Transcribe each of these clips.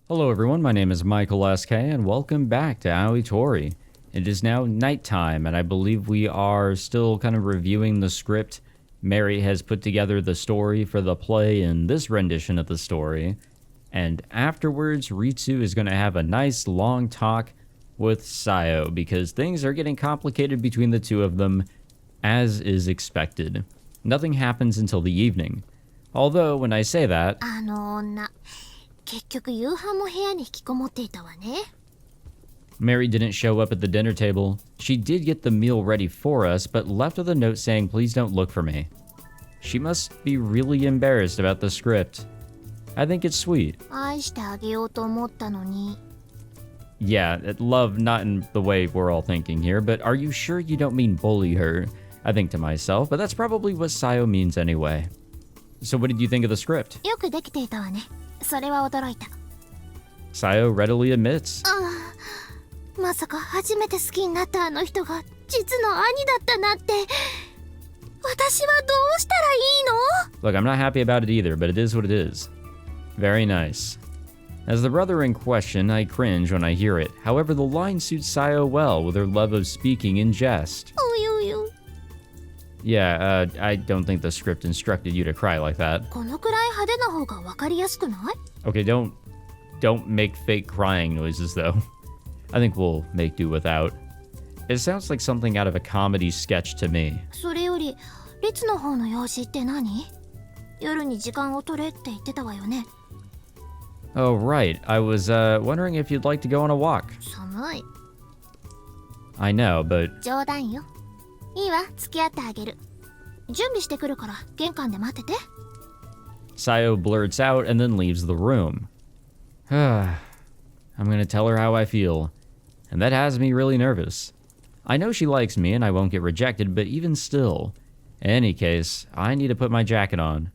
Hello everyone, my name is Michael SK and welcome back to Aoi Tori. It is now nighttime and I believe we are still kind of reviewing the script. Mary has put together the story for the play in this rendition of the story. And afterwards, Ritsu is going to have a nice long talk with Sayo because things are getting complicated between the two of them, as is expected. Nothing happens until the evening. Although, when I say that... 結局夕飯も部屋に引きこもっていたわね。 Mary didn't show up at the dinner table. She did get the meal ready for us, but left with a note saying, please don't look for me. She must be really embarrassed about the script. I think it's sweet. 愛してあげようと思ったのに。 Yeah, love not in the way we're all thinking here, but are you sure you don't mean bully her? I think to myself, but that's probably what Sayo means anyway. So what did you think of the script? よくできていたわね。それは驚いた。 Sayo readily admits. まさか初めて好きになったあの人が実の兄だったなんて。私はどうしたらいいの? Look, I'm not happy about it either, but it is what it is. Very nice. As the brother in question, I cringe when I hear it. However, the line suits Sayo well with her love of speaking in jest. Yeah, I don't think the script instructed you to cry like that. このくらい派手な方がわかりやすくない? Okay, don't make fake crying noises though. I think we'll make do without. It sounds like something out of a comedy sketch to me. それより、リツの方の用事って何? 夜に時間を取れって言ってたわよね。 Oh, right. I was wondering if you'd like to go on a walk. 寒い。 I know, but... 冗談よ。いいわ、付き合ってあげる。準備してくるから玄関で待ってて。 Sayo blurts out and then leaves the room. I'm gonna tell her how I feel. And that has me really nervous. I know she likes me and I won't get rejected, but even still. In any case, I need to put my jacket on.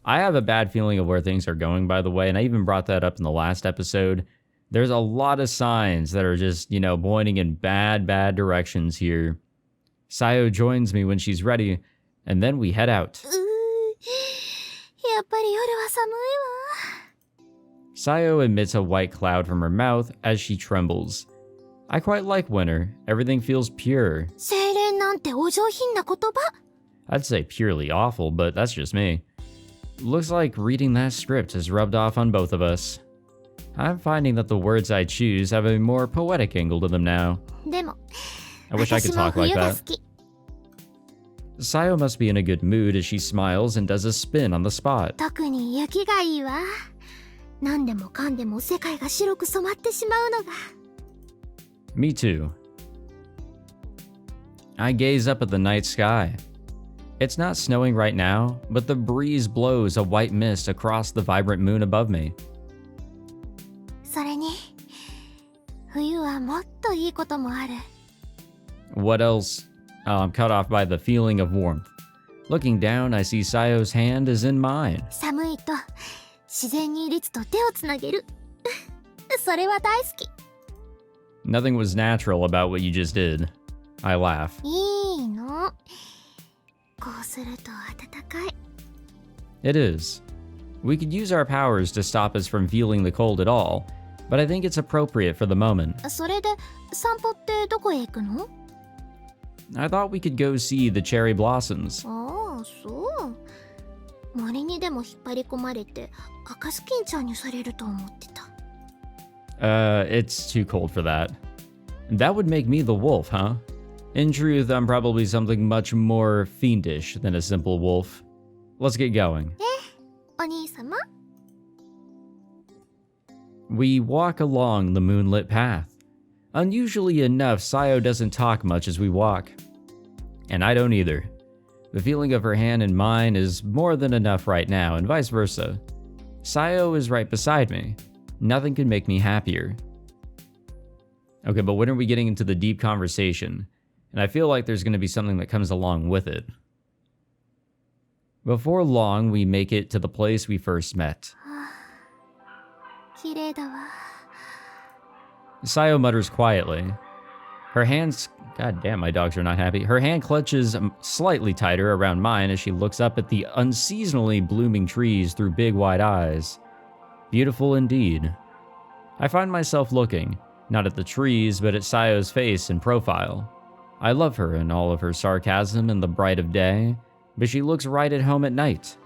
I have a bad feeling of where things are going, by the way, and I even brought that up in the last episode. There's a lot of signs that are just, pointing in bad directions here. Sayo joins me when she's ready, and then we head out. やっぱり夜は寒いわ。 Sayo emits a white cloud from her mouth as she trembles. I quite like winter. Everything feels pure. 清廉なんてお上品な言葉。 I'd say purely awful, but that's just me. Looks like reading that script has rubbed off on both of us. I'm finding that the words I choose have a more poetic angle to them now. でも、 I wish I could talk like that. Sayo must be in a good mood as she smiles and does a spin on the spot. 特に雪がいいわ。何でもかんでも世界が白く染まってしまうのが。 Me too. I gaze up at the night sky. It's not snowing right now, but the breeze blows a white mist across the vibrant moon above me. それに、冬はもっといいこともある。 What else? I'm cut off by the feeling of warmth. Looking down, I see Sayo's hand is in mine. 寒いと自然にリツと手をつなげる。それは大好き。 Nothing was natural about what you just did. I laugh. いいの。こうすると暖かい。 It is. We could use our powers to stop us from feeling the cold at all, but I think it's appropriate for the moment. それで散歩ってどこへ行くの? I thought we could go see the cherry blossoms. ああ、そう。森にでも引っ張り込まれて赤ずきんちゃんにされると思ってた。It's too cold for that. That would make me the wolf, huh? In truth, I'm probably something much more fiendish than a simple wolf. Let's get going. お兄様? We walk along the moonlit path. Unusually enough, Sayo doesn't talk much as we walk. And I don't either. The feeling of her hand in mine is more than enough right now, and vice versa. Sayo is right beside me. Nothing could make me happier. Okay, but when are we getting into the deep conversation? And I feel like there's going to be something that comes along with it. Before long, we make it to the place we first met. 綺麗だわ。 Sayo mutters quietly. Her hands... God damn, my dogs are not happy. Her hand clutches slightly tighter around mine as she looks up at the unseasonally blooming trees through big wide eyes. Beautiful indeed. I find myself looking, not at the trees, but at Sayo's face and profile. I love her in all of her sarcasm in the bright of day, but she looks right at home at night.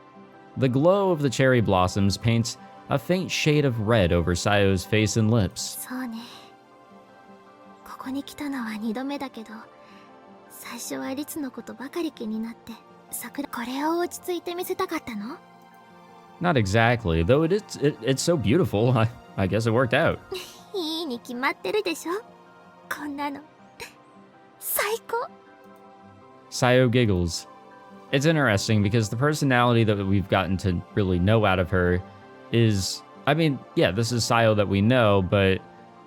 The glow of the cherry blossoms paints a faint shade of red over Sayo's face and lips. そうね。ここに来たのは2度目だけど、最初はリツのことばかり気になって、これを落ち着いて見せたかったの？ Not exactly, though it's so beautiful. I guess it worked out. いいに決まってるでしょ。こんなの最高。 Sayo giggles. It's interesting because the personality that we've gotten to really know out of her is, I mean, yeah, this is Sayo that we know, but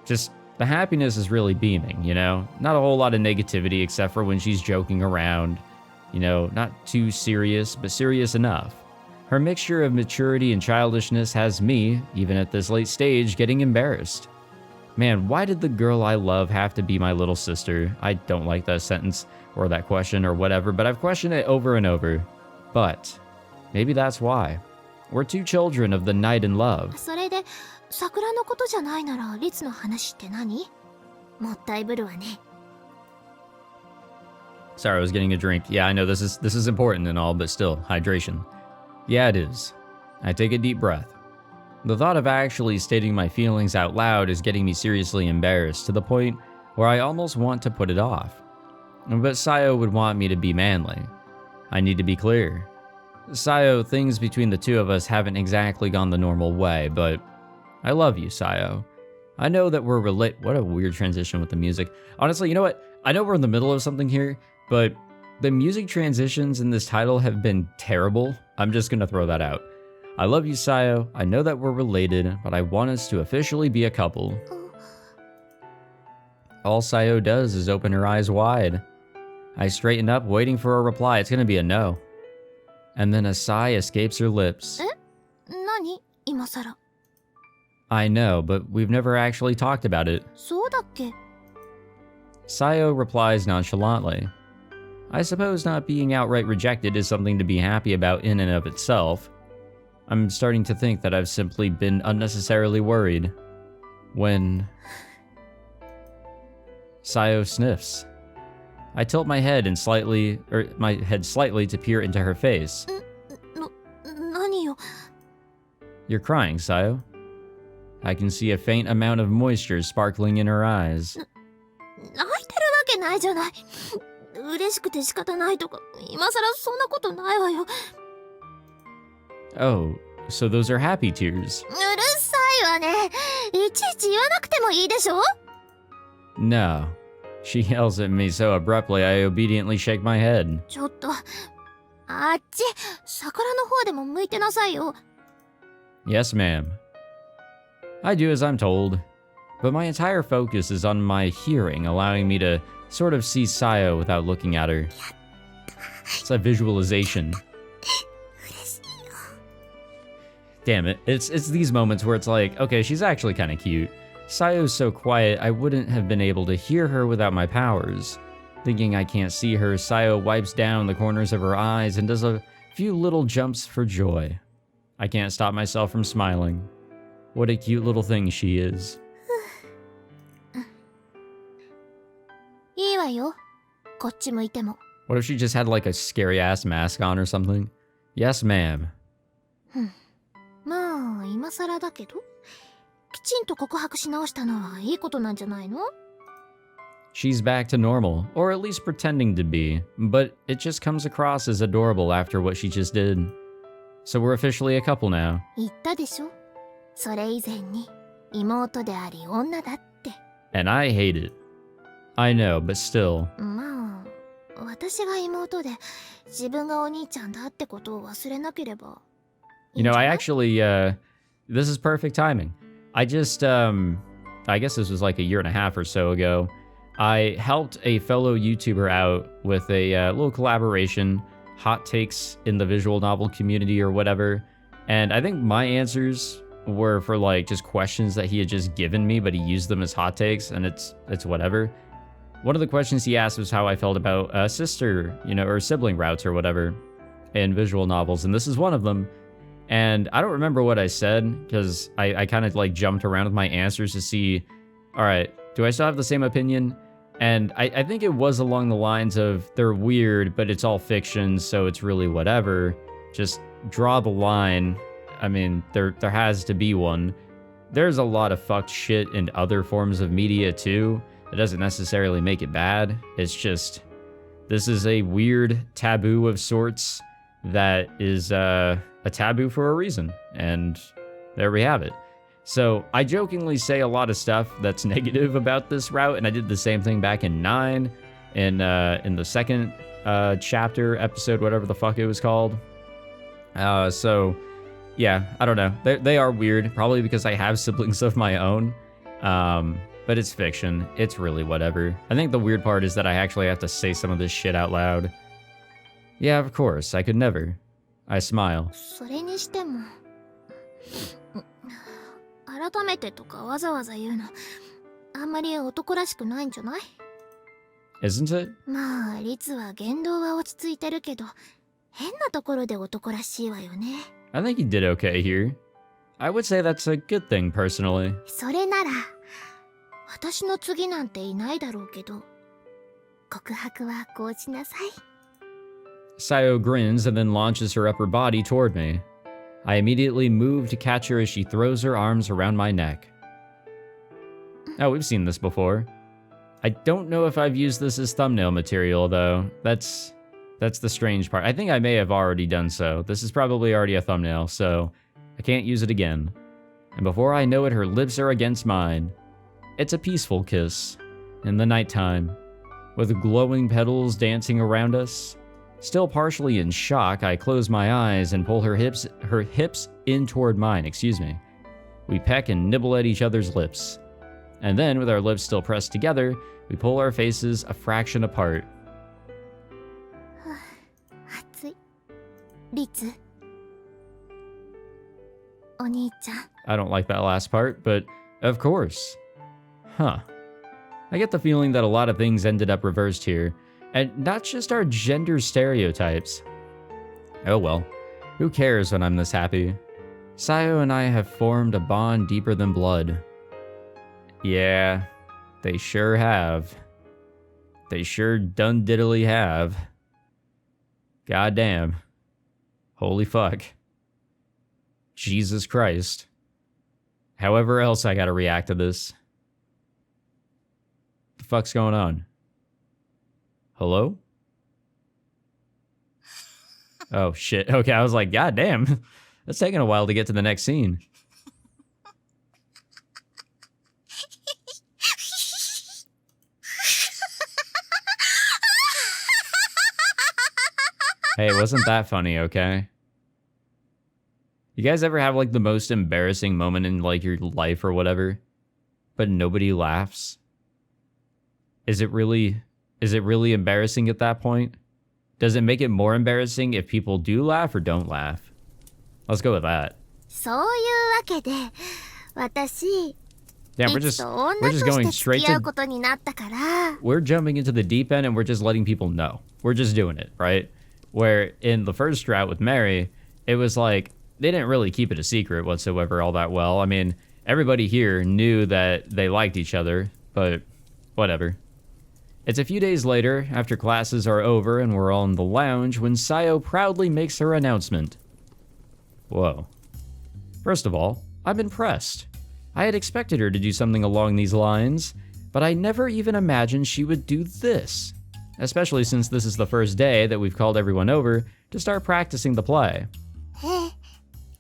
just the happiness is really beaming, you know? Not a whole lot of negativity except for when she's joking around. You know, not too serious, but serious enough. Her mixture of maturity and childishness has me, even at this late stage, getting embarrassed. Man, why did the girl I love have to be my little sister? I don't like that sentence, or that question, or whatever, but I've questioned it over and over. But maybe that's why. We're two children of the night and love. それで桜のことじゃないならリツの話って何？もったいぶるわね。 Sorry, I was getting a drink. Yeah, I know this is important and all, but still, hydration. Yeah, it is. I take a deep breath. The thought of actually stating my feelings out loud is getting me seriously embarrassed to the point where I almost want to put it off. But Sayo would want me to be manly. I need to be clear. Sayo, things between the two of us haven't exactly gone the normal way, but I love you, Sayo. I know that we're What a weird transition with the music. Honestly, you know what? I know we're in the middle of something here, but the music transitions in this title have been terrible. I'm just gonna throw that out. I love you, Sayo. I know that we're related, but I want us to officially be a couple. All Sayo does is open her eyes wide. I straighten up, waiting for a reply. It's gonna be a no. And then a sigh escapes her lips. 何？今さら。 I know, but we've never actually talked about it. そうだっけ？ Sayo replies nonchalantly. I suppose not being outright rejected is something to be happy about in and of itself. I'm starting to think that I've simply been unnecessarily worried. When Sayo sniffs. I tilt my head slightly to peer into her face. 何よ。 You're crying, Sayo. I can see a faint amount of moisture sparkling in her eyes. 泣いてるわけないじゃない。嬉しくて仕方ないとか、今さらそんなことないわよ。 Oh, so those are happy tears. うるさいわね。いちいち言わなくてもいいでしょ？ No. She yells at me so abruptly I obediently shake my head. ちょっと、あっち、桜の方でも向いてなさいよ。 Yes, ma'am. I do as I'm told, but my entire focus is on my hearing, allowing me to sort of see Sayo without looking at her. It's a visualization. Damn it, it's these moments where it's like, okay, she's actually kind of cute. Sayo's so quiet, I wouldn't have been able to hear her without my powers. Thinking I can't see her, Sayo wipes down the corners of her eyes and does a few little jumps for joy. I can't stop myself from smiling. What a cute little thing she is. いいわよ。こっち向いても。 What if she just had like a scary ass mask on or something? Yes, ma'am. まあ、今更だけど。きちんと告白し直したのはいいことなんじゃないの？ She's back to normal, or at least pretending to be, but it just comes across as adorable after what she just did. So we're officially a couple now. 言ったでしょ？それ以前に妹であり女だって。 And I hate it. I know, but still. まあ、私が妹で自分がお兄ちゃんだってことを忘れなければ。You know, I actually, this is perfect timing. I just, I guess this was like a year and a half or so ago. I helped a fellow YouTuber out with a little collaboration, hot takes in the visual novel community or whatever. And I think my answers were for like just questions that he had just given me, but he used them as hot takes, and it's whatever. One of the questions he asked was how I felt about sister, you know, or sibling routes or whatever in visual novels, and this is one of them. And I don't remember what I said because I kind of like jumped around with my answers to see, all right, do I still have the same opinion? And I think it was along the lines of they're weird, but it's all fiction, so it's really whatever. Just draw the line. I mean, there has to be one. There's a lot of fucked shit in other forms of media too. It doesn't necessarily make it bad. It's just, this is a weird taboo of sorts that is a taboo for a reason. And there we have it. So I jokingly say a lot of stuff that's negative about this route, and I did the same thing back in 9, in the second chapter, episode, whatever the fuck it was called. So yeah, I don't know. They are weird, probably because I have siblings of my own. But it's fiction. It's really whatever. I think the weird part is that I actually have to say some of this shit out loud. Yeah, of course, I could never. I smile. それにしても改めてとかわざわざ言うのあんまり男らしくないんじゃない？ Isn't it? まあリツは言動は落ち着いてるけど変なところで男らしいわよね。 I think he did okay here. I would say that's a good thing, personally. それなら私の次なんていないだろうけど告白はこうしなさい。 Sayo grins and then launches her upper body toward me. I immediately move to catch her as she throws her arms around my neck. Oh, we've seen this before. I don't know if I've used this as thumbnail material, though. That's the strange part. I think I may have already done so. This is probably already a thumbnail, so I can't use it again. And before I know it, her lips are against mine. It's a peaceful kiss, in the nighttime, with glowing petals dancing around us. Still partially in shock, I close my eyes and pull her hips in toward mine, We peck and nibble at each other's lips. And then, with our lips still pressed together, we pull our faces a fraction apart. 熱い。リツ。お兄ちゃん。 I don't like that last part, but of course. Huh. I get the feeling that a lot of things ended up reversed here, and not just our gender stereotypes. Oh well, who cares when I'm this happy? Sayo and I have formed a bond deeper than blood. Yeah, they sure have. They sure done diddly have. Goddamn. Holy fuck. Jesus Christ. However else I gotta react to this. The fuck's going on? Hello? Oh shit. Okay, I was like, God damn. It's taking a while to get to the next scene. Hey, wasn't that funny, okay? You guys ever have like the most embarrassing moment in like your life or whatever, but nobody laughs? Is it really embarrassing at that point? Does it make it more embarrassing if people do laugh or don't laugh? Let's go with that. そういうわけで、私、 Damn, い we're つ just と女 we're と just し going て straight 付き合う to ことになったから、 we're jumping into the deep end and we're just letting people know. We're just doing it, right? Where in the first route with Mary, it was like they didn't really keep it a secret whatsoever all that well. I mean, everybody here knew that they liked each other, but whatever. It's a few days later, after classes are over and we're all in the lounge, when Sayo proudly makes her announcement. Whoa. First of all, I'm impressed. I had expected her to do something along these lines, but I never even imagined she would do this. Especially since this is the first day that we've called everyone over to start practicing the play. え、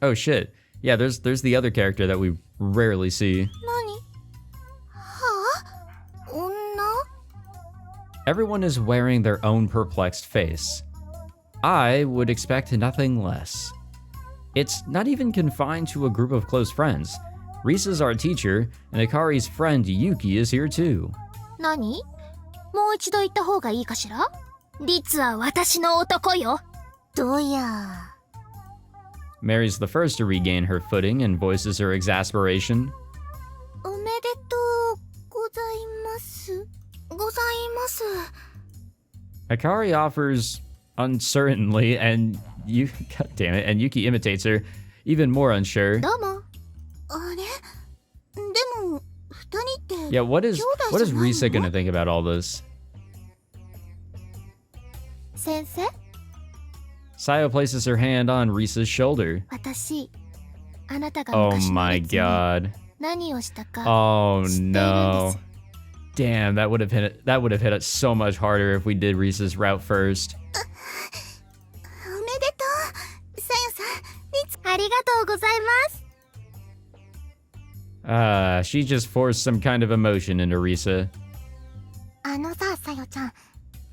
Oh shit. Yeah, there's the other character that we rarely see. 何？はあ？女？ Everyone is wearing their own perplexed face. I would expect nothing less. It's not even confined to a group of close friends. Risa's our teacher, and Akari's friend Yuki is here too. 何？もう一度言った方がいいかしら？リツは私の男よ。どうや。 Mary's the first to regain her footing and voices her exasperation. おめでとうございます。ございます。 Akari offers uncertainly, and God damn it, and Yuki imitates her. even more unsure. どうも。あれでも、二人って。 Yeah, what is Risa 兄弟じゃないの？ gonna think about all this? 先生 Sayo places her hand on Risa's shoulder. 私、あなたが Oh 昔の my 列に god. 何をしたか Oh 知っているんで no. す。 Damn, that would have hit us so much harder if we did Risa's route first. おめでとう、さよさん。ありがとうございます。 She just forced some kind of emotion into Risa. あのさ、さよちゃん。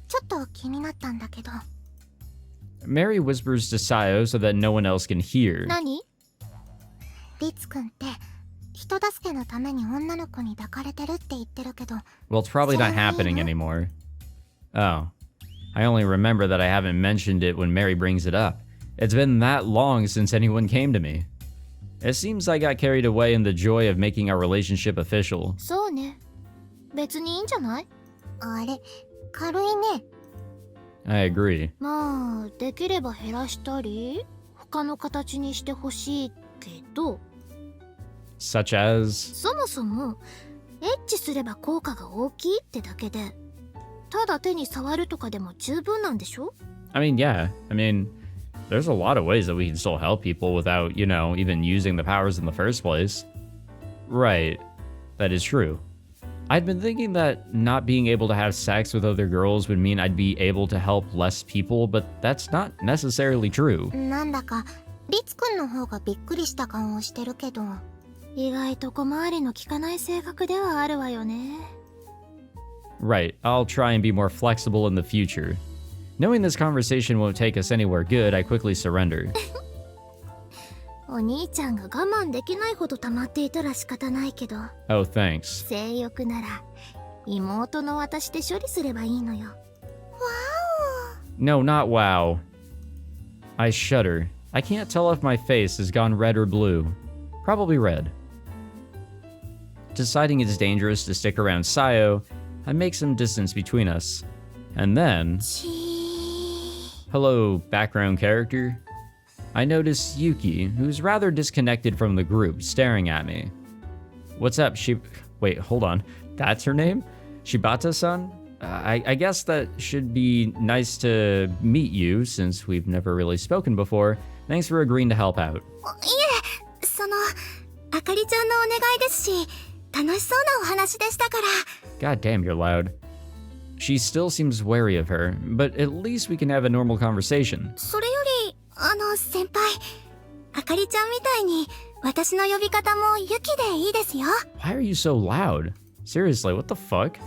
ちょっと気になったんだけど。 Mary whispers to Sayo so that no one else can hear. 何？リツくんって、人助けのために女の子に抱かれてるって言ってるけど。 Well, it's probably not happening anymore. Oh. I only remember that I haven't mentioned it when Mary brings it up. It's been that long since anyone came to me. It seems I got carried away in the joy of making our relationship official. そうね。別にいいんじゃない？あれ、軽いね。 I agree. まあ、できれば減らしたり、他の形にしてほしいけど。 Such as? そもそも、エッチすれば効果が大きいってだけで、ただ手に触るとかでも十分なんでしょ？ I mean, yeah. I mean, there's a lot of ways that we can still help people without, you know, even using the powers in the first place. Right. That is true. I'd been thinking that not being able to have sex with other girls would mean I'd be able to help less people, but that's not necessarily true. なんだか、リツくんの方がびっくりした顔をしてるけど、意外と小回りの利かない性格ではあるわよね。 Right, I'll try and be more flexible in the future. Knowing this conversation won't take us anywhere good, I quickly surrender. お兄ちゃんが我慢できないほど溜まっていたら仕方ないけど、 Oh, thanks. 性欲なら妹の私で処理すればいいのよ。わ No, not wow. I shudder. I can't tell if my face has gone red or blue. Probably red. Deciding it's dangerous to stick around Sayo, I make some distance between us. And then... お。ちー。 Hello, background character. I notice Yuki, who's rather disconnected from the group, staring at me. What's up, Wait, hold on. That's her name? Shibata-san? I guess that should be nice to meet you, since we've never really spoken before. Thanks for agreeing to help out. いえ、その、あかりちゃんのお願いですし、楽しそうなお話でしたから。 God damn, you're loud. She still seems wary of her, but at least we can have a normal conversation. それより、先輩、あかりちゃんみたいに、私の呼び方もユキでいいですよ。 Why are you so loud? Seriously, what the fuck?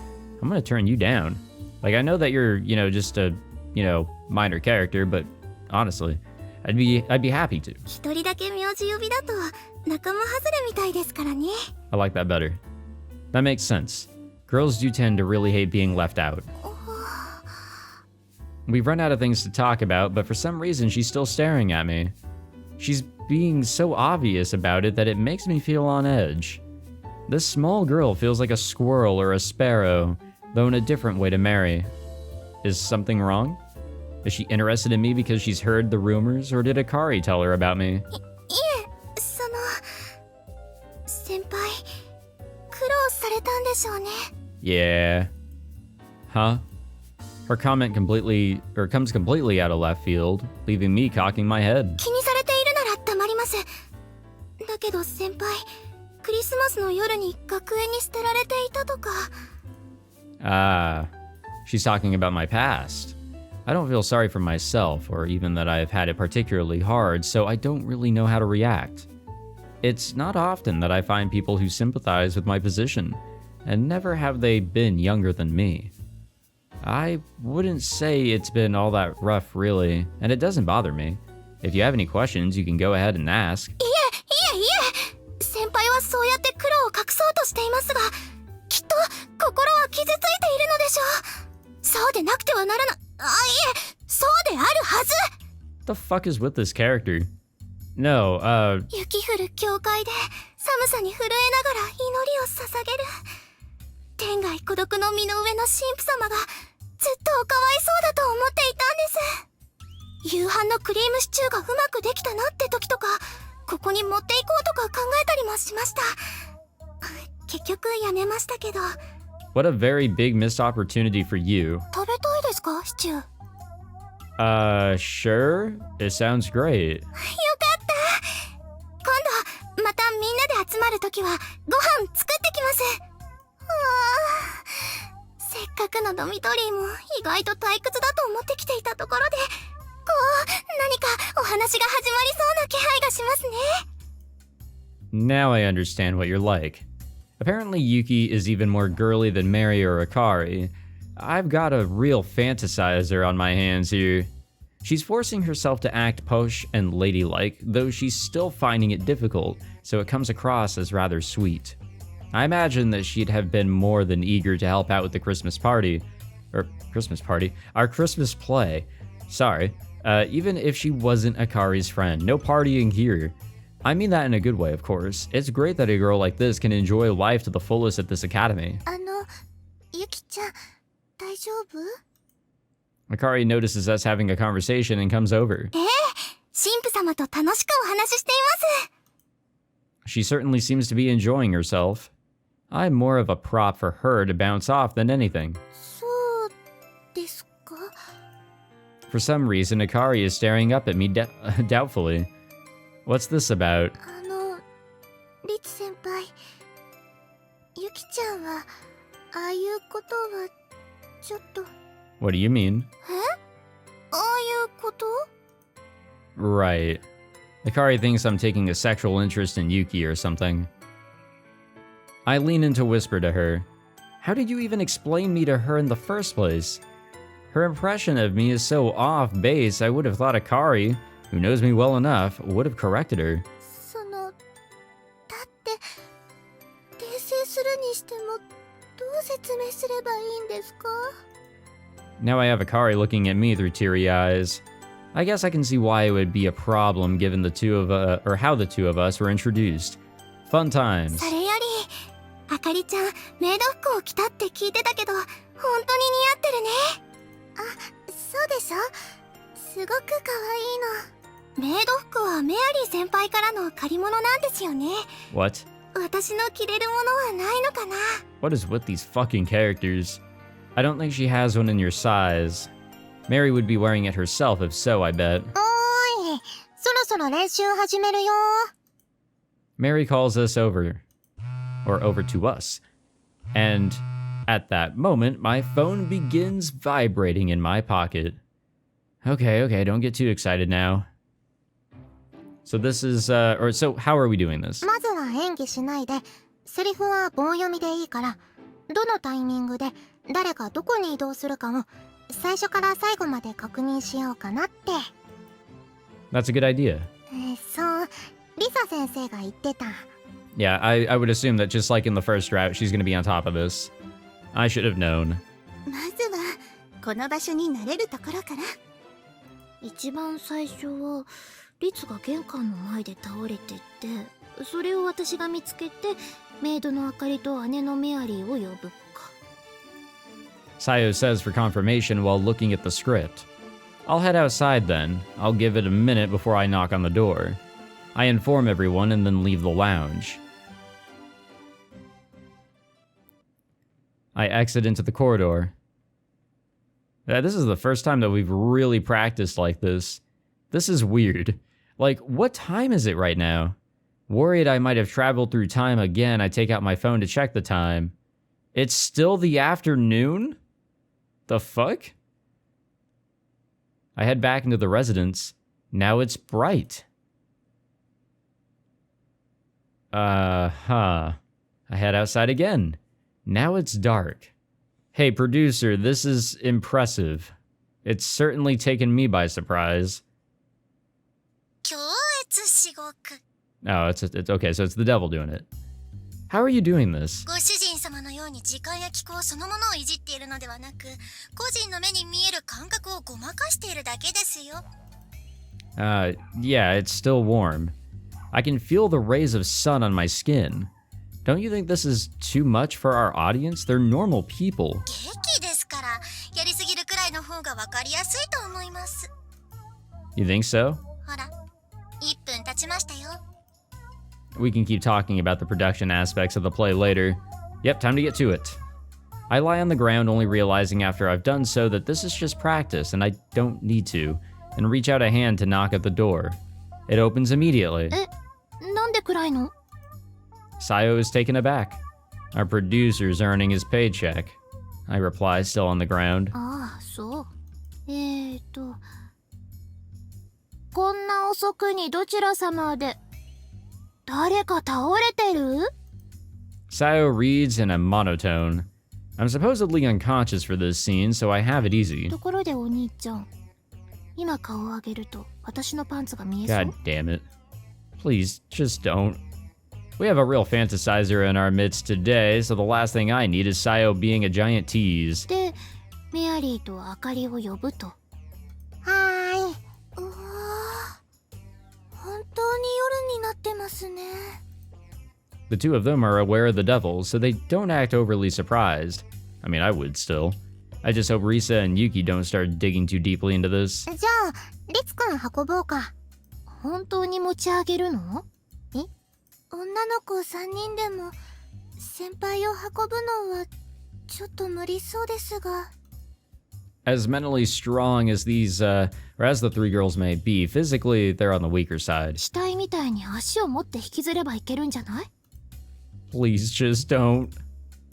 I'm gonna turn you down. Like, I know that you're, you know, just a, you know, minor character, but honestly, I'd be happy to. 一人だけ名字呼びだと、仲間外れみたいですからね。 I like that better. That makes sense. Girls do tend to really hate being left out. We've run out of things to talk about, but for some reason she's still staring at me. She's being so obvious about it that it makes me feel on edge. This small girl feels like a squirrel or a sparrow, though in a different way to Mary. Is something wrong? Is she interested in me because she's heard the rumors, or did Akari tell her about me? いえ、先輩、苦労されたんでしょうね。 Yeah. Huh? Her comment comes completely out of left field, leaving me cocking my head. 気にされているなら黙ります。だけど先輩、クリスマスの夜に学園に捨てられていたとか。Ah, she's talking about my past. I don't feel sorry for myself, or even that I've had it particularly hard, so I don't really know how to react. It's not often that I find people who sympathize with my position, and never have they been younger than me. I wouldn't say it's been all that rough, really, and it doesn't bother me. If you have any questions, you can go ahead and ask. いえ。先輩はそうやって苦労を隠そうとしていますが、きっと心は傷ついているのでしょう。そうでなくてはならない。そうであるはず。 What the fuck is with this character? No, 雪降る教会で寒さに震えながら祈りを捧げる。天涯孤独の身の上の神父様がずっとおかわいそうだと思っていたんです。夕飯のクリームシチューがうまくできたなって時とか、ここに持っていこうとか考えたりもしました。結局やめましたけど。 What a very big missed opportunity for you. 食べたいですか、シチュー。 Sure. It sounds great. よかった。今度またみんなで集まるときはご飯作ってきます。せっかくのドミトリーも意外と退屈だと思ってきていたところで、何かお話が始まりそうな気配がしますね。 Now I understand what you're like. Apparently Yuki is even more girly than Mary or Akari. I've got a real fantasizer on my hands here. She's forcing herself to act posh and ladylike, though she's still finding it difficult, so it comes across as rather sweet. I imagine that she'd have been more than eager to help out with the Christmas party. Our Christmas play. Sorry. Even if she wasn't Akari's friend. No partying here. I mean that in a good way, of course. It's great that a girl like this can enjoy life to the fullest at this academy. ユキちゃん、大丈夫？ Akari notices us having a conversation and comes over. 神父様と楽しくお話ししています。 She certainly seems to be enjoying herself. I'm more of a prop for her to bounce off than anything. そうですか? For some reason, Akari is staring up at me doubtfully. What's this about? リツ先輩、ユキちゃんはああいうことはちょっと。 What do you mean? ああいうこと? Right. Akari thinks I'm taking a sexual interest in Yuki or something. I lean in to whisper to her. How did you even explain me to her in the first place? Her impression of me is so off base, I would have thought Akari, who knows me well enough, would have corrected her. だって訂正するにしてもどう説明すればいいんですか? Now I have Akari looking at me through teary eyes. I guess I can see why it would be a problem given the two of or how the two of us were introduced. Fun times. それより、あかりちゃん、メイド服を着たって聞いてたけど、本当に似合ってるね。あ、そうでしょ？すごく可愛いの。メイド服はメアリー先輩からの借り物なんですよね。 What? 私の着れるものはないのかな? What is with these fucking characters? I don't think she has one in your size. Mary would be wearing it herself if so, I bet. おーい、そろそろ練習始めるよ。 Mary calls us over. Or over to us. And at that moment, my phone begins vibrating in my pocket. Okay, don't get too excited now. So this is, so how are we doing this? まずは演技しないで、セリフは棒読みでいいから、どのタイミングで誰がどこに移動するかを最初から最後まで確認しようかなって。 That's a good idea. そう、リサ先生が言ってた。 Yeah, I would assume that just like in the first route, she's gonna be on top of this. I should have known. まずはこの場所に慣れるところから。一番最初はリツが玄関の前で倒れてって、それを私が見つけてメイドのあかりと姉のメアリーを呼ぶか。 Sayo says for confirmation while looking at the script. I'll head outside then. I'll give it a minute before I knock on the door. I inform everyone and then leave the lounge. I exit into the corridor. This is the first time that we've really practiced like this. This is weird. Like, what time is it right now? Worried I might have traveled through time again, I take out my phone to check the time. It's still the afternoon? The fuck? I head back into the residence. Now it's bright. I head outside again. Now it's dark. Hey, producer, this is impressive. It's certainly taken me by surprise. Oh, it's okay, so it's the devil doing it. How are you doing this? ご主人様のように時間や気候そのものをいじっているのではなく、個人の目に見える感覚をごまかしているだけですよ。Yeah, it's still warm. I can feel the rays of sun on my skin. Don't you think this is too much for our audience? They're normal people. 劇ですから、やりすぎるくらいの方がわかりやすいと思います。 You think so? ほら、1分経ちましたよ。We can keep talking about the production aspects of the play later. Yep, time to get to it. I lie on the ground, only realizing after I've done so that this is just practice and I don't need to, and reach out a hand to knock at the door. It opens immediately. なんで暗いの? Sayo is taken aback. Our producer's earning his paycheck. I reply, still on the ground. ああ、そう。こんな遅くにどちら様で誰か倒れてる? Sayo reads in a monotone. I'm supposedly unconscious for this scene, so I have it easy. ところでお兄ちゃん、今顔を上げると私のパンツが見えそう? God damn it. Please, just don't. We have a real fantasizer in our midst today, so the last thing I need is Sayo being a giant tease. で、メアリーとあかりを呼ぶと。はーい。うわー、本当に夜になってますね。The two of them are aware of the devil, so they don't act overly surprised. I mean, I would still. I just hope Risa and Yuki don't start digging too deeply into this. じゃあ、リツくん運ぼうか。本当に持ち上げるの？え？女の子3人でも先輩を運ぶのはちょっと無理そうですが。As mentally strong as these, or as the three girls may be, physically they're on the weaker side. 死体みたいに足を持って引きずればいけるんじゃない？ Please just don't.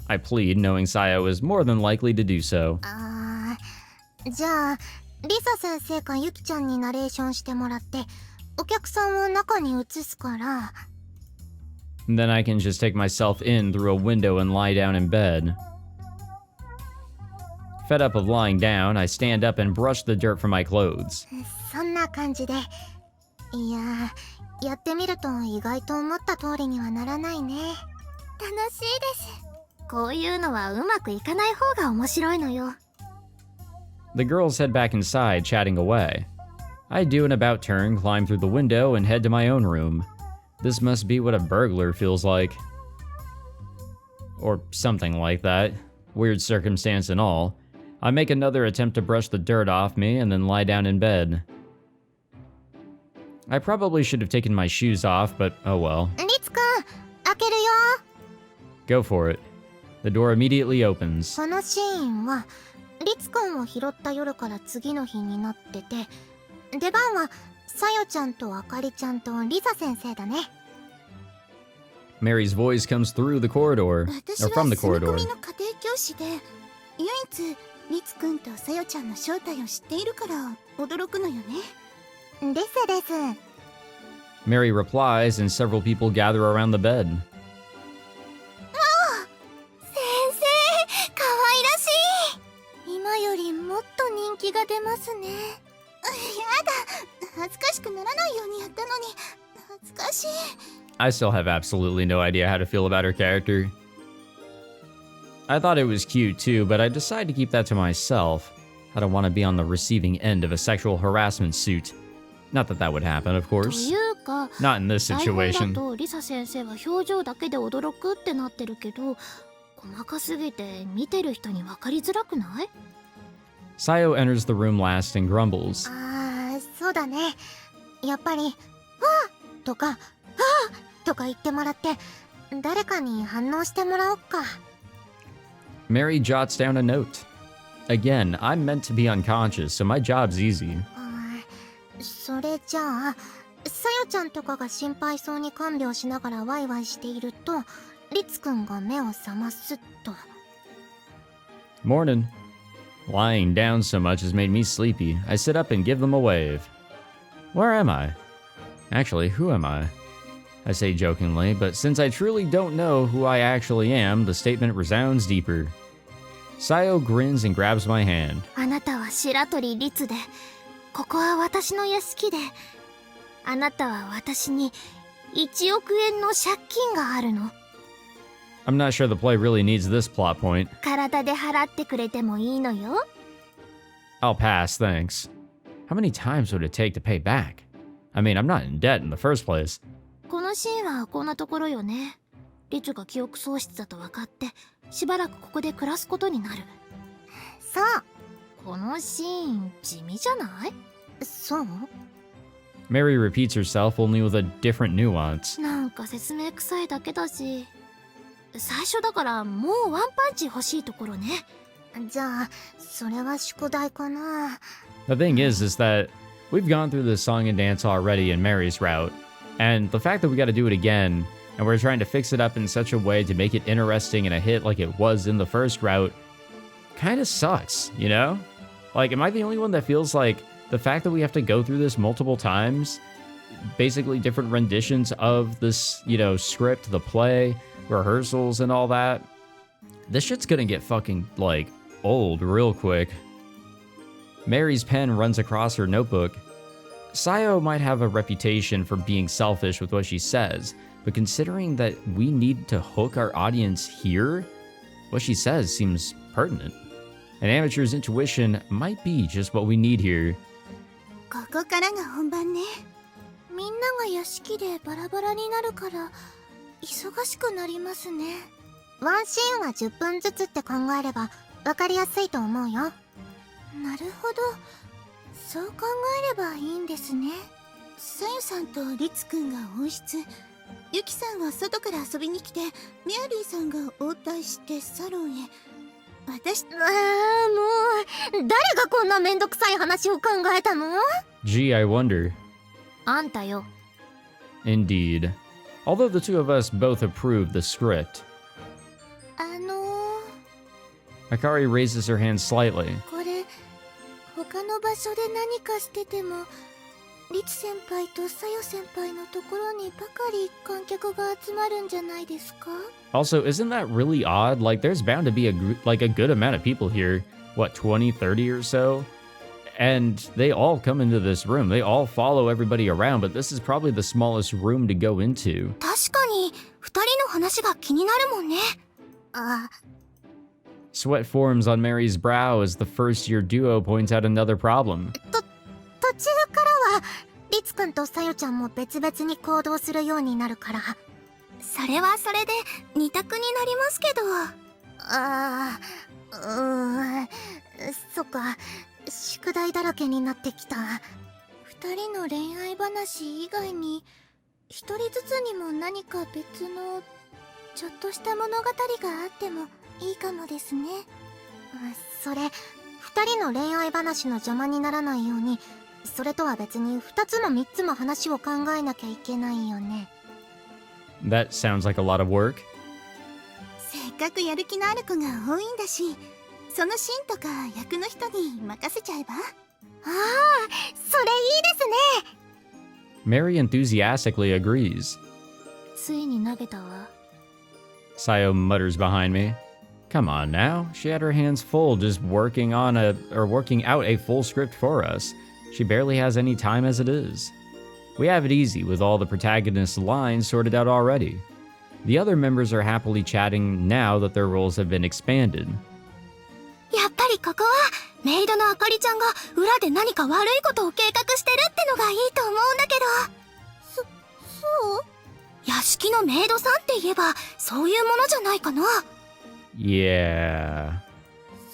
I plead, knowing Sayo is more than likely to do so. じゃあ、リサ先生かユキちゃんにナレーションしてもらって、お客さんを中に移すから。Then I can just take myself in through a window and lie down in bed. Fed up of lying down, I stand up and brush the dirt from my clothes. そんな感じで。いや、やってみると意外と思った通りにはならないね。楽しいです。こういうのはうまくいかない方が面白いのよ。The girls head back inside, chatting away. I do an about turn, climb through the window, and head to my own room. This must be what a burglar feels like. Or something like that. Weird circumstance and all. I make another attempt to brush the dirt off me and then lie down in bed. I probably should have taken my shoes off, but oh well. リツくん、開けるよ。Go for it. The door immediately opens. このシーンはリツくんを拾った夜から次の日になってて、出番はさよちゃんとあかりちゃんとリサ先生だね。Mary's voice comes through the corridor, or from the corridor. 私は住み込みの家庭教師で、唯一リツくんとさよちゃんの正体を知っているから驚くのよね。ですです。Mary replies, and several people gather around the bed. 先生、可愛らしい。今よりもっと人気が出ますね。やだ、恥ずかしくならないようにやったのに、恥ずかしい。I still have absolutely no idea how to feel about her character. I thought it was cute too, but I decided to keep that to myself. I don't want to be on the receiving end of a sexual harassment suit. Not that that would happen, of と course. いうか、 Not in this 台本 situation. だとリサ先生は表情だけで驚くってなってるけど、細かすぎて見てる人に分かりづらくない？ Sayo enters the room last and grumbles. そうだね。やっぱり、とか、とか言ってもらって、誰かに反応してもらおっか。Mary jots down a note. Again, I'm meant to be unconscious, so my job's easy. それじゃあ、さよちゃんとかが心配そうに看病しながらワイワイしていると、リツくんが目を覚ますと。Morning. Lying down so much has made me sleepy. I sit up and give them a wave. Where am I? Actually, who am I? I say jokingly, but since I truly don't know who I actually am, the statement resounds deeper. Sayo grins and grabs my hand. あなたは白鳥律で、ここは私の屋敷で、あなたは私に1億円の借金があるの。I'm not sure the play really needs this plot point. 体で払ってくれてもいいのよ。I'll pass, thanks. How many times would it take to pay back? I mean, I'm not in debt in the first place. このシーンはこんなところよね。リチュが記憶喪失だと分かって、しばらくここで暮らすことになる。そう。このシーン地味じゃない？そう？ Mary repeats herself only with a different nuance. ななんか説明臭いだけだし、最初だからもうワンパンチ欲しいところね。じゃあそれは宿題かな。 The thing is that we've gone through the song and dance already in Mary's route, and the fact that we got to do it again, and we're trying to fix it up in such a way to make it interesting and a hit like it was in the first route, kind of sucks, you know? Like, am I the only one that feels like the fact that we have to go through this multiple times, basically different renditions of this, you know, script, the play, rehearsals, and all that, this shit's gonna get fucking, like, old real quick. Mary's pen runs across her notebook. Sayo might have a reputation for being selfish with what she says, but considering that we need to hook our audience here, what she says seems pertinent. An amateur's intuition might be just what we need here. ここからが本番ね。みんなが屋敷でバラバラになるから忙しくなりますね。ワンシーンは10分ずつって考えれば分かりやすいと思うよ。なるほど、そう考えればいいんですね。さゆさんとリツくんが温室、ユキさんは外から遊びに来て、メアリーさんが応対してサロンへ。私、もう誰がこんなめんどくさい話を考えたの？ Gee, I wonder. あんたよ。 Indeed. Although the two of us both approve the script. Akari raises her hand slightly. これ他の場所で何かしてても、リツ先輩とサヨ先輩のところにばかり観客が集まるんじゃないですか？ Also, isn't that really odd? Like, there's bound to be a good amount of people here. What, 20, 30 or so? And they all come into this room. They all follow everybody around, but this is probably the smallest room to go into. 確かに二人の話が気になるもんね。Sweat forms on Mary's brow as the first-year duo points out another problem. 途中からはリツくんとサヨちゃんも別々に行動するようになるから。それはそれで二択になりますけど。そっか、宿題だらけになってきた。二人の恋愛話以外に一人ずつにも何か別のちょっとした物語があってもいいかもですね。それ、二人の恋愛話の邪魔にならないように、それとは別に2つも3つも話を考えなきゃいけないよね。That sounds like a lot of work. せっかくやる気のある子が多いんだし、そのシーンとか役の人に任せちゃえば？ああ、それいいですね。Mary enthusiastically agrees. ついに投げたわ。Sayo mutters behind me. Come on now, she had her hands full just working out a full script for us. She barely has any time as it is. We have it easy with all the protagonist's lines sorted out already. The other members are happily chatting now that their roles have been expanded. やっぱりここはメイドのあかりちゃんが裏で何か悪いことを計画してるってのがいいと思うんだけど。そう？屋敷のメイドさんって言えばそういうものじゃないかな。Yeah.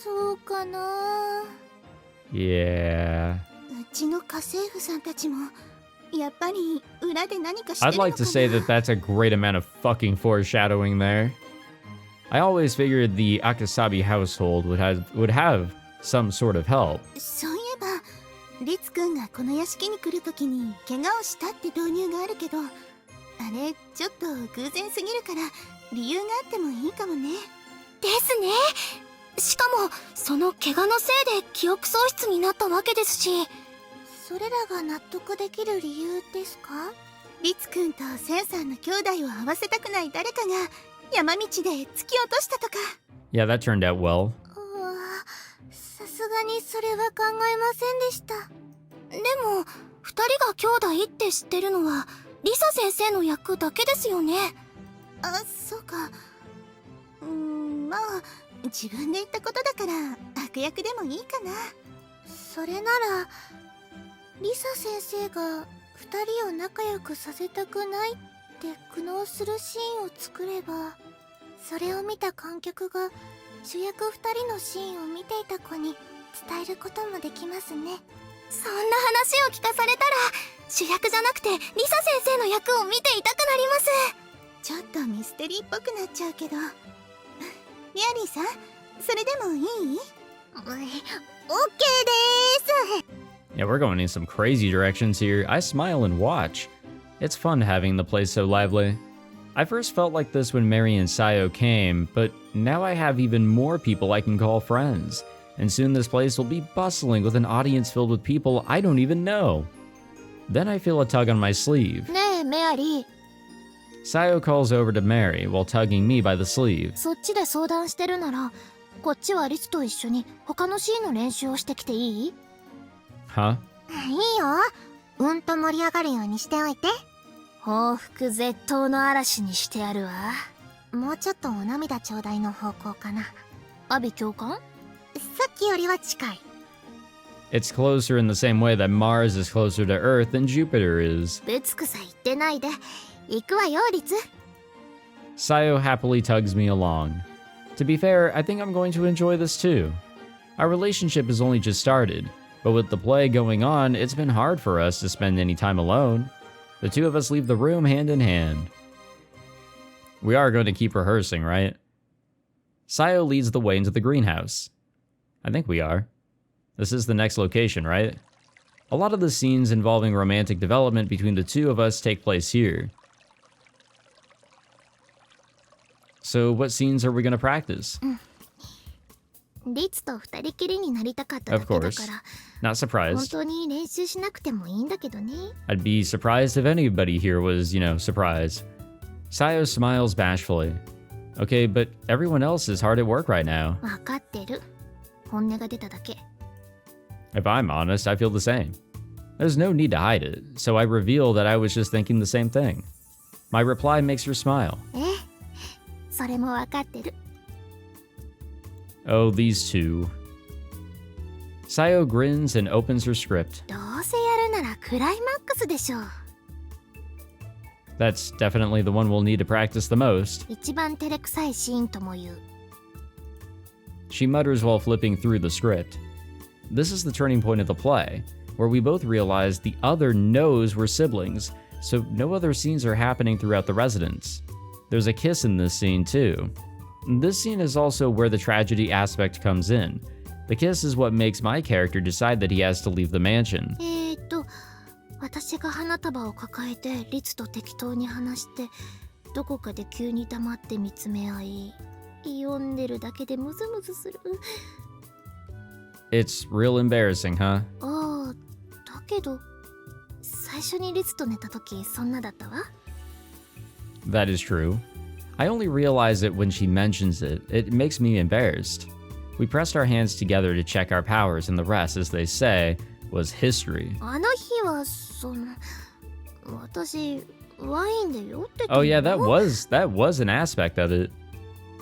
そうかな。Yeah. うちの家政婦さんたちもやっぱり裏で何かしてるの I'd かな。 like to say that that's a great amount of fucking foreshadowing there. I always figured the Akasabi household would have some sort of help. そういえばリツくんがこの屋敷に来るときに怪我をしたって導入があるけど、あれちょっと偶然すぎるから理由があってもいいかもね。ですね。しかもその怪我のせいで記憶喪失になったわけですし、それらが納得できる理由ですか？リツくんとセンさんの兄弟を会わせたくない誰かが山道で突き落としたとか。 Yeah, that turned out well. さすがにそれは考えませんでした。でも二人が兄弟って知ってるのはリサ先生の役だけですよね。そうか。まあ自分で言ったことだから悪役でもいいかな。それならリサ先生が二人を仲良くさせたくないって苦悩するシーンを作れば、それを見た観客が主役二人のシーンを見ていた子に伝えることもできますね。そんな話を聞かされたら主役じゃなくてリサ先生の役を見ていたくなります。ちょっとミステリーっぽくなっちゃうけど。ミアリーさん、それでもいい？オッケーでーす。 Yeah, we're going in some crazy directions here. I smile and watch. It's fun having the place so lively. I first felt like this when Mary and Sayo came, but now I have even more people I can call friends. And soon this place will be bustling with an audience filled with people I don't even know. Then I feel a tug on my sleeve. ねえメアリー、 Sayo calls over to Mary while tugging me by the sleeve. そっちで相談してるならこっちはリツと一緒に他のシーンの練習をしてきていい？ Huh? いいよ。うんと盛り上がるようにしておいて。報復絶倒の嵐にしてやるわ。もうちょっとお涙ちょうだいの方向かな。アビ共感？さっきよりは近い。It's closer in the same way that Mars is closer to Earth than Jupiter is. ぶつくさ言ってないで。行くわよリツ。 Sayo happily tugs me along. To be fair, I think I'm going to enjoy this too. Our relationship has only just started, but with the play going on, it's been hard for us to spend any time alone. The two of us leave the room hand in hand. We are going to keep rehearsing, right? Sayo leads the way into the greenhouse. I think we are. This is the next location, right? A lot of the scenes involving romantic development between the two of us take place here. So what scenes are we going to practice? リツと二人きりになりたかっただ Of けだ course. から Not 本 surprised. 当に練習しなくてもいいんだけどね。 I'd be surprised if anybody here was, surprised. Sayo smiles bashfully. Okay, but everyone else is hard at work right now. わかってる。本音が出ただけ。 If I'm honest, I feel the same. There's no need to hide it, so I reveal that I was just thinking the same thing. My reply makes her smile. ええ、それもわかってる。 Oh, these two. Sayo grins and opens her script. どうせやるならクライマックスでしょう。 That's definitely the one we'll need to practice the most. 一番照れくさいシーンとも言う。 She mutters while flipping through the script. This is the turning point of the play, where we both realize the other knows we're siblings, so no other scenes are happening throughout the residence. There's a kiss in this scene too. This scene is also where the tragedy aspect comes in. The kiss is what makes my character decide that he has to leave the mansion. 私が花束を抱えてリツと適当に話してどこかで急に黙って見つめ合い読んでるだけでムズムズする。 It's real embarrassing, huh? ああ、だけど最初にリツと寝た時そんなだったわ。 That is true. I only realize it when she mentions it. It makes me embarrassed. We pressed our hands together to check our powers, and the rest, as they say, was history. あの日は私ワインで酔ってた Oh yeah, that was an aspect of it.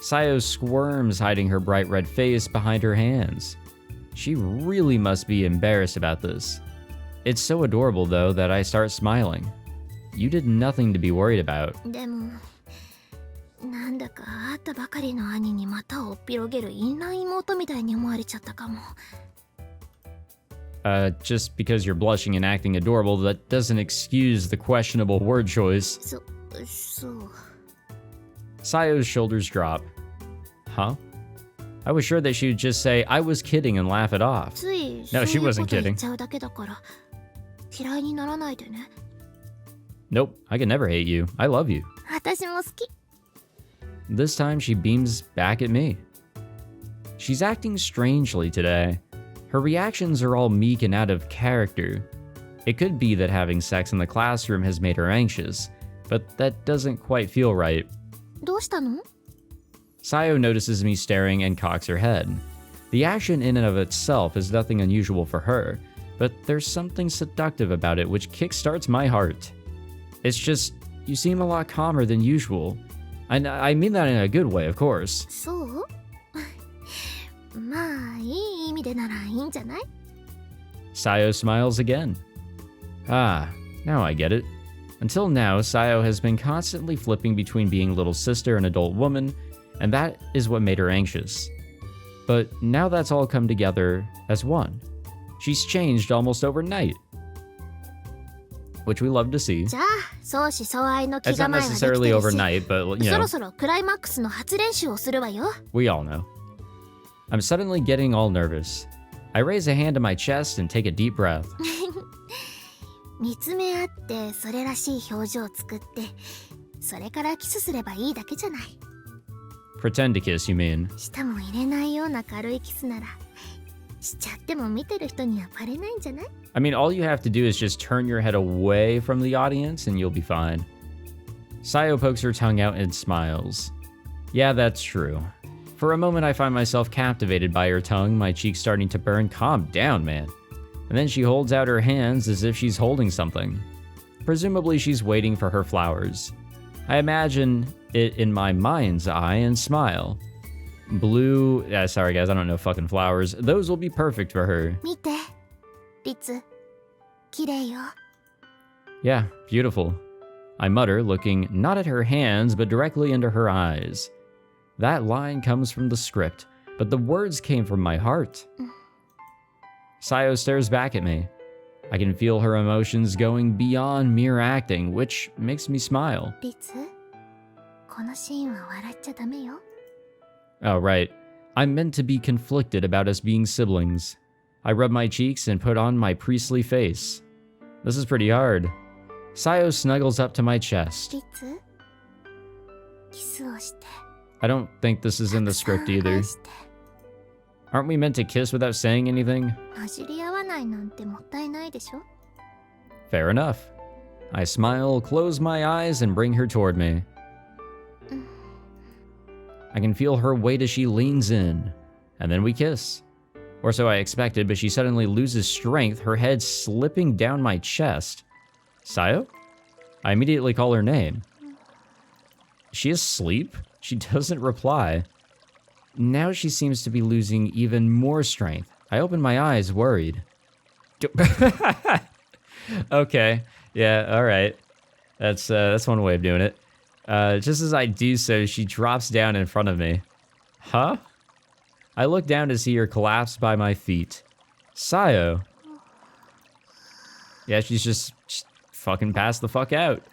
Sayo squirms, hiding her bright red face behind her hands. She really must be embarrassed about this. It's so adorable, though, that I start smiling. You did nothing to be worried about. でもなんだか会ったばかりの兄に股をおっぴろげる淫乱妹みたいに思われちゃったかも。 Just because you're blushing and acting adorable, that doesn't excuse the questionable word choice. そう。 Sayo's shoulders drop. Huh? I was sure that she would just say, I was kidding and laugh it off. つい No, she そういう wasn't こと言 kidding. っちゃうだけだから嫌いにならないでね。 Nope, I can never hate you. I love you. 私も好き。 This time she beams back at me. She's acting strangely today. Her reactions are all meek and out of character. It could be that having sex in the classroom has made her anxious, but that doesn't quite feel right. どうしたの？ Sayo notices me staring and cocks her head. The action in and of itself is nothing unusual for her, but there's something seductive about it which kickstarts my heart. It's just, you seem a lot calmer than usual. I mean that in a good way, of course. そう？まあいい意味でならいいんじゃない？ Sayo smiles again. Ah, now I get it. Until now, Sayo has been constantly flipping between being little sister and adult woman, and that is what made her anxious. But now that's all come together as one. She's changed almost overnight. which we love to see. じゃあ相思相愛の気 It's not 構えはできて necessarily るし overnight, but そろ you そろクライマックスの初練習をするわよ we all know. I'm suddenly getting all nervous. I raise a hand to my chest and take a deep breath. 見つめ合ってそれらしい表情を作ってそれからキスすればいいだけじゃない Pretend to kiss, you mean? 舌も入れないような軽いキスならしちゃっても見てる人にはバレないんじゃない I mean, all you have to do is just turn your head away from the audience and you'll be fine. Sayo pokes her tongue out and smiles. Yeah, that's true. For a moment, I find myself captivated by her tongue, my cheeks starting to burn. Calm down, man. And then she holds out her hands as if she's holding something. Presumably, she's waiting for her flowers. I imagine it in my mind's eye and smile. Blue, sorry guys, I don't know fucking flowers. Those will be perfect for her. 見てリツ綺麗よ Yeah, beautiful. I mutter, looking not at her hands, but directly into her eyes. That line comes from the script, but the words came from my heart. Sayo stares back at me. I can feel her emotions going beyond mere acting, which makes me smile. リツこのシーンは笑っちゃダメよ Oh, right. I'm meant to be conflicted about us being siblings. I rub my cheeks and put on my priestly face. This is pretty hard. Sayo snuggles up to my chest. リツキスをして I don't think this is in the script either. して Aren't we meant to kiss without saying anything? なじり合わないなんてもったいないでしょ Fair enough. I smile, close my eyes, and bring her toward me. I can feel her weight as she leans in, and then we kiss. Or so I expected, but she suddenly loses strength, her head slipping down my chest. Sayo? I immediately call her name. Is she asleep? She doesn't reply. Now she seems to be losing even more strength. I open my eyes, worried. Okay, yeah, all right. That's one way of doing it. Just as I do so, she drops down in front of me. Huh? I look down to see her collapse by my feet. Sayo. Yeah, she's just fucking passed the fuck out.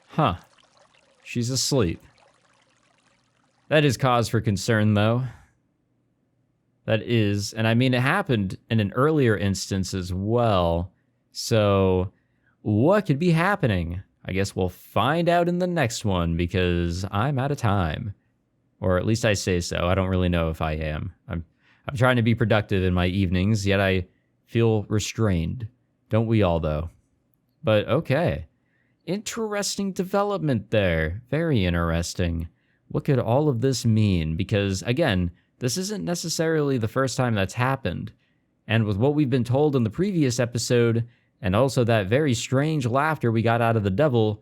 Huh. She's asleep. That is cause for concern, though. That is, and I mean, it happened in an earlier instance as well. So, what could be happening? I guess we'll find out in the next one because I'm out of time. Or at least I say so. I don't really know if I am. I'm trying to be productive in my evenings, yet I feel restrained. Don't we all, though? But okay. Interesting development there. Very interesting. What could all of this mean? Because, again, this isn't necessarily the first time that's happened. And with what we've been told in the previous episode, and also that very strange laughter we got out of the devil,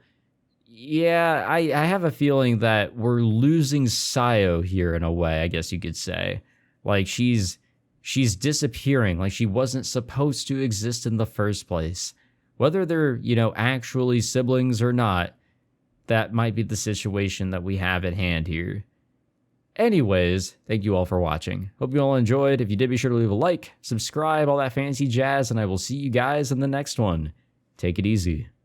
yeah, I have a feeling that we're losing Sayo here in a way, I guess you could say. Like, she's disappearing, like she wasn't supposed to exist in the first place. Whether they're, actually siblings or not, that might be the situation that we have at hand here. Anyways, thank you all for watching. Hope you all enjoyed. If you did, be sure to leave a like, subscribe, all that fancy jazz, and I will see you guys in the next one. Take it easy.